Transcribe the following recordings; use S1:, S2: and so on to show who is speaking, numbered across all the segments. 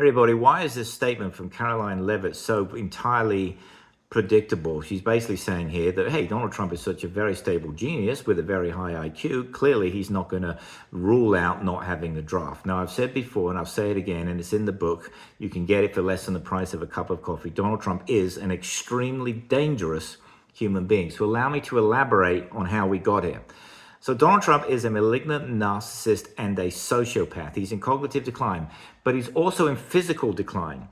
S1: Everybody, why is this statement from Caroline Levitt so entirely predictable? She's basically saying here that, hey, Donald Trump is such a very stable genius with a very high IQ. Clearly, he's not going to rule out not having the draft. Now, I've said before, and I'll say it again, and it's in the book. You can get it for less than the price of a cup of coffee. Donald Trump is an extremely dangerous human being. So allow me to elaborate on how we got here. So Donald Trump is a malignant narcissist and a sociopath. He's in cognitive decline, but he's also in physical decline.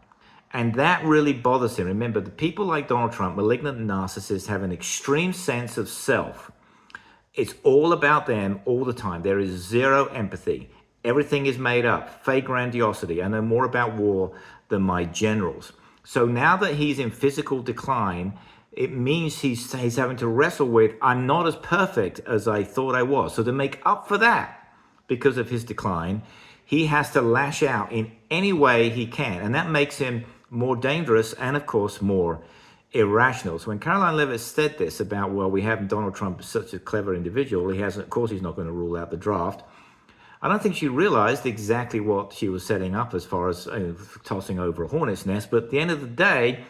S1: And that really bothers him. Remember, the people like Donald Trump, malignant narcissists, have an extreme sense of self. It's all about them all the time. There is zero empathy. Everything is made up. Fake grandiosity. I know more about war than my generals. So now that he's in physical decline, it means he's having to wrestle with, I'm not as perfect as I thought I was. So to make up for that, because of his decline, he has to lash out in any way he can. And that makes him more dangerous and, of course, more irrational. So when Caroline Levitt said this about, well, we have Donald Trump such a clever individual, he hasn't, of course, he's not going to rule out the draft. I don't think she realized exactly what she was setting up as far as tossing over a hornet's nest. But at the end of the day,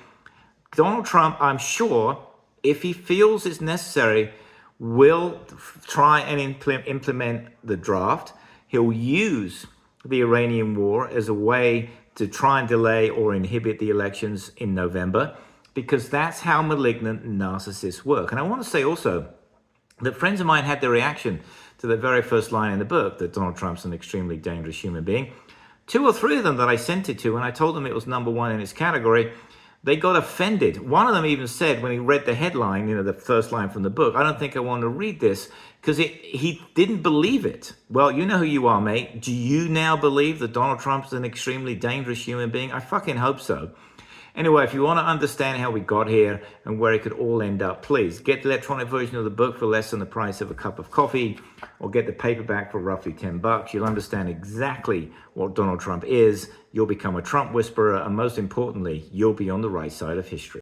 S1: Donald Trump, I'm sure, if he feels it's necessary, will try and implement the draft. He'll use the Iranian war as a way to try and delay or inhibit the elections in November, because that's how malignant narcissists work. And I want to say also that friends of mine had the reaction to the very first line in the book, that Donald Trump's an extremely dangerous human being. 2 or 3 of them that I sent it to, and I told them it was number 1 in its category, they got offended. One of them even said, when he read the headline, the first line from the book, I don't think I want to read this, because he didn't believe it. Well, you know who you are, mate. Do you now believe that Donald Trump's an extremely dangerous human being? I fucking hope so. Anyway, if you want to understand how we got here and where it could all end up, please get the electronic version of the book for less than the price of a cup of coffee, or get the paperback for roughly $10. You'll understand exactly what Donald Trump is. You'll become a Trump whisperer, and most importantly, you'll be on the right side of history.